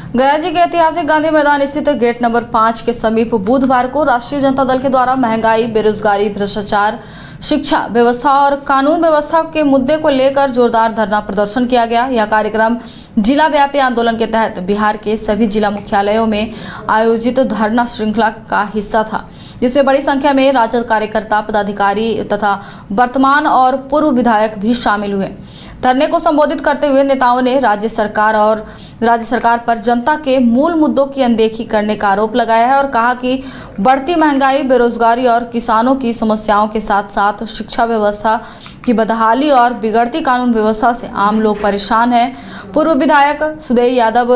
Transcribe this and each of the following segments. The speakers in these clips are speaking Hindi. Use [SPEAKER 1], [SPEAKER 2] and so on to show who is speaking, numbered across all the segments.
[SPEAKER 1] गया जी के ऐतिहासिक गांधी मैदान स्थित गेट नंबर 5 के समीप बुधवार को राष्ट्रीय जनता दल के द्वारा महंगाई, बेरोजगारी, भ्रष्टाचार, शिक्षा व्यवस्था और कानून व्यवस्था के मुद्दे को लेकर जोरदार धरना प्रदर्शन किया गया। यह कार्यक्रम जिला व्यापी आंदोलन के तहत बिहार के सभी जिला मुख्यालयों में आयोजित धरना श्रृंखला का हिस्सा था, जिसमें बड़ी संख्या में राजद कार्यकर्ता, पदाधिकारी तथा वर्तमान और पूर्व विधायक भी शामिल हुए। धरने को संबोधित करते हुए नेताओं ने राज्य सरकार पर जनता के मूल मुद्दों की अनदेखी करने का आरोप लगाया है और कहा कि बढ़ती महंगाई, बेरोजगारी और किसानों की समस्याओं के साथ साथ शिक्षा व्यवस्था की बदहाली और बिगड़ती कानून व्यवस्था से आम लोग परेशान हैं। पूर्व विधायक सुदेव यादव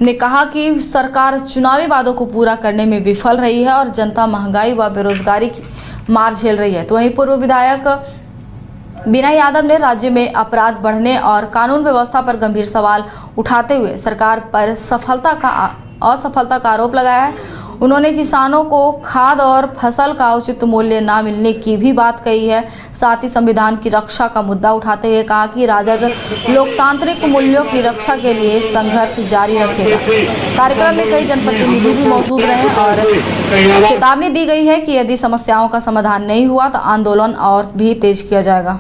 [SPEAKER 1] ने कहा कि सरकार चुनावी वादों को पूरा करने में विफल रही है और जनता महंगाई व बेरोजगारी की मार झेल रही है। तो वहीं पूर्व विधायक बीना यादव ने राज्य में अपराध बढ़ने और कानून व्यवस्था पर गंभीर सवाल उठाते हुए सरकार पर असफलता का आरोप लगाया है। उन्होंने किसानों को खाद और फसल का उचित मूल्य न मिलने की भी बात कही है। साथ ही संविधान की रक्षा का मुद्दा उठाते हुए कहा कि राजद लोकतांत्रिक मूल्यों की रक्षा के लिए संघर्ष जारी रखेगा। कार्यक्रम में कई जनप्रतिनिधि भी मौजूद रहे और चेतावनी दी गई है कि यदि समस्याओं का समाधान नहीं हुआ तो आंदोलन और भी तेज किया जाएगा।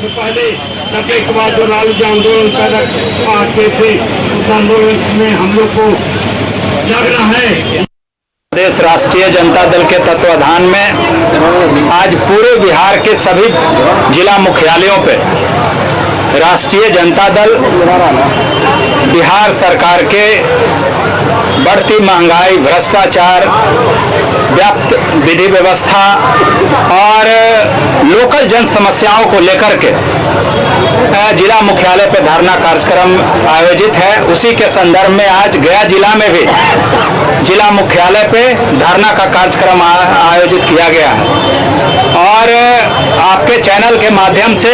[SPEAKER 2] पहले 90 के बाद जो लालू आंदोलन पैदा आते थे, उस आंदोलन में हम लोग को लगना है।
[SPEAKER 3] प्रदेश राष्ट्रीय जनता दल के तत्वाधान में आज पूरे बिहार के सभी जिला मुख्यालयों पे राष्ट्रीय जनता दल बिहार सरकार के बढ़ती महंगाई, भ्रष्टाचार, व्याप्त विधि व्यवस्था और लोकल जन समस्याओं को लेकर के जिला मुख्यालय पर धरना कार्यक्रम आयोजित है। उसी के संदर्भ में आज गया जिला में भी जिला मुख्यालय पे धरना का कार्यक्रम आयोजित किया गया है और आपके चैनल के माध्यम से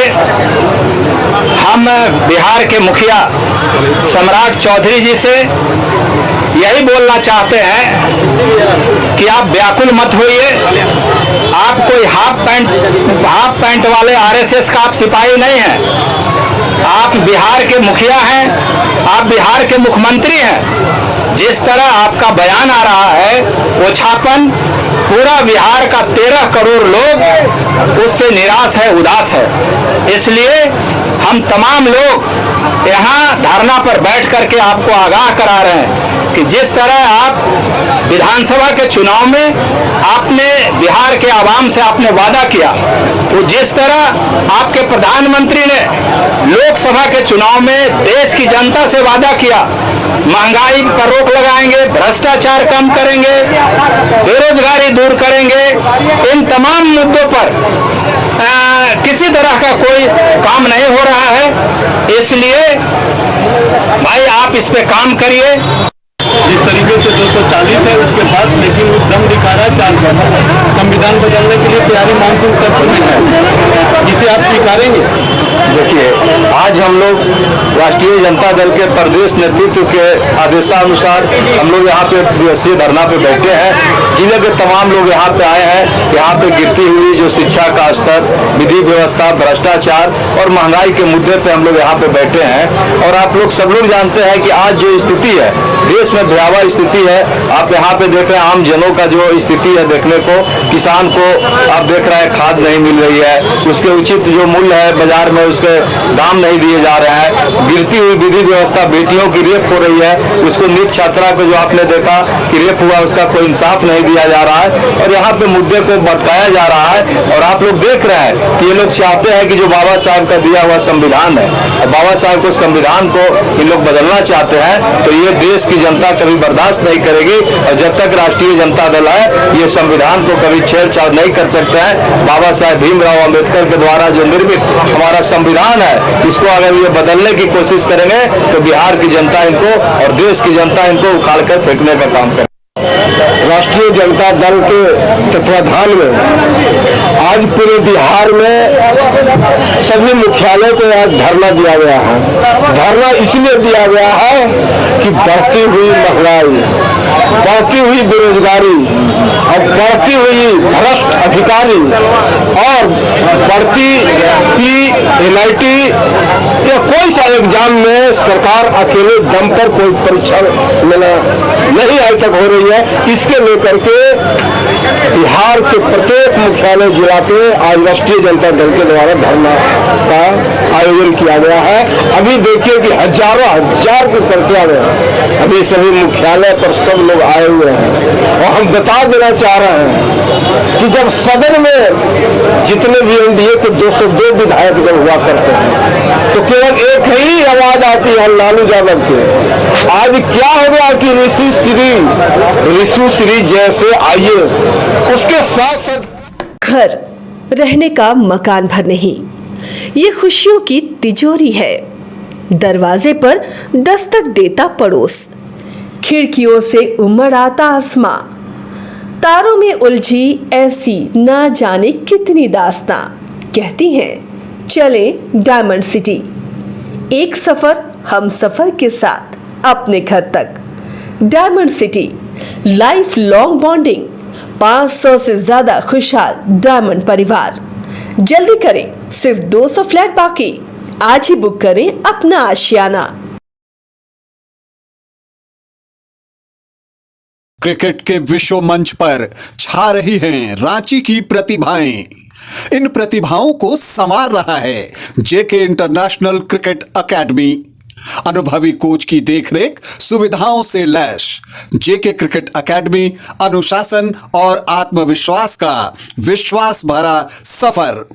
[SPEAKER 3] हम बिहार के मुखिया सम्राट चौधरी जी से यही बोलना चाहते हैं कि आप व्याकुल मत होइए। आप कोई हाफ पैंट वाले आरएसएस का आप सिपाही नहीं हैं। आप बिहार के मुखिया हैं, आप बिहार के मुख्यमंत्री हैं। जिस तरह आपका बयान आ रहा है वो छापन पूरा बिहार का 13 करोड़ लोग उससे निराश है, उदास है। इसलिए हम तमाम लोग यहाँ धरना पर बैठ करके आपको आगाह करा रहे हैं कि जिस तरह आप विधानसभा के चुनाव में आपने बिहार के आवाम से आपने वादा किया, तो जिस तरह आपके प्रधानमंत्री ने लोकसभा के चुनाव में देश की जनता से वादा किया, महंगाई पर रोक लगाएंगे, भ्रष्टाचार कम करेंगे, बेरोजगारी दूर करेंगे, इन तमाम मुद्दों पर किसी तरह का कोई काम नहीं हो रहा है। इसलिए भाई आप इस पे काम करिए।
[SPEAKER 2] जिस तरीके से 240 है उसके बाद, लेकिन वो दम दिखा रहा है। संविधान बदलने के लिए तैयारी मानसून सत्र में है, इसे आप स्वीकारेंगे?
[SPEAKER 3] देखिए, आज हम लोग राष्ट्रीय जनता दल के प्रदेश नेतृत्व के आदेशानुसार हम लोग यहाँ पे दिवसीय धरना पे बैठे हैं। जिले के तमाम लोग यहाँ पे आए हैं। यहाँ पे गिरती हुई जो शिक्षा का स्तर, विधि व्यवस्था, भ्रष्टाचार और महंगाई के मुद्दे पे हम लोग यहाँ पे बैठे हैं। और आप लोग सब लोग जानते हैं कि आज जो स्थिति है, देश में भयावह स्थिति है। आप यहाँ पे देख रहे हैं आम जनों का जो स्थिति है देखने को, किसान को आप देख रहे हैं खाद नहीं मिल रही है, उसके उचित जो मूल्य है बाजार में उसके दाम नहीं दिए जा रहे हैं। गिरती हुई विधि व्यवस्था, बेटियों की रेप हो रही है, उसको नीट छात्रा को जो आपने देखा कि रेप हुआ, उसका कोई इंसाफ नहीं दिया जा रहा है और यहाँ पे मुद्दे को भटकाया जा रहा है। और आप लोग देख रहे हैं कि ये लोग चाहते हैं कि जो बाबा साहब का दिया हुआ संविधान है, और बाबा साहब को संविधान को इन लोग बदलना चाहते हैं, तो ये देश की जनता कभी बर्दाश्त नहीं करेगी। और जब तक राष्ट्रीय जनता दल है, ये संविधान को कभी छेड़छाड़ नहीं कर सकते हैं। बाबा साहेब भीमराव अंबेडकर के द्वारा जो निर्मित हमारा संविधान है, इसको अगर ये बदलने की कोशिश करेंगे तो बिहार की जनता इनको और देश की जनता इनको उखाड़ कर फेंकने का काम करेगी।
[SPEAKER 4] राष्ट्रीय जनता दल के तत्वाधान में आज पूरे बिहार में सभी मुख्यालयों को आज धरना दिया गया है। धरना इसलिए दिया गया है कि बढ़ती हुई महंगाई, बढ़ती हुई बेरोजगारी और बढ़ती हुई भ्रष्ट अधिकारी और बढ़ती PNIT या कोई सा एग्जाम में सरकार अकेले दम पर कोई परीक्षा नहीं आज तक हो रही है। इसके लेकर के बिहार के प्रत्येक मुख्यालय जिला पे आज राष्ट्रीय जनता दल के द्वारा धरना का आयोजन किया गया है। अभी देखिए कि हजारों हजार की संख्या में अभी सभी मुख्यालय पर सब लोग आए हुए हैं और हम बता देना चाह रहे हैं कि जब सदन में जितने भी NDA के 202 विधायक जब हुआ करते हैं तो केवल एक ही आवाज आती है लालू यादव की। आज क्या हो गया कि ऋषि श्री जैसे IAS उसके साथ साथ
[SPEAKER 5] घर रहने का मकान भर नहीं, ये खुशियों की तिजोरी है। दरवाजे पर दस्तक देता पड़ोस, खिड़कियों से उमड़ आता आसमां, तारों में उलझी ऐसी ना जाने कितनी दास्तां। कहती हैं चले डायमंड सिटी, एक सफर हम सफर के साथ अपने घर तक। Diamond city life long bonding, 500 से ज्यादा खुशहाल डायमंड परिवार। जल्दी करें, सिर्फ 200 फ्लैट बाकी। आज ही बुक करें अपना आशियाना।
[SPEAKER 6] क्रिकेट के विश्व मंच पर छा रही हैं रांची की प्रतिभाएं। इन प्रतिभाओं को संवार रहा है JK इंटरनेशनल क्रिकेट एकेडमी। अनुभवी कोच की देखरेख, सुविधाओं से लैस JK क्रिकेट एकेडमी अनुशासन और आत्मविश्वास का विश्वास भरा सफर।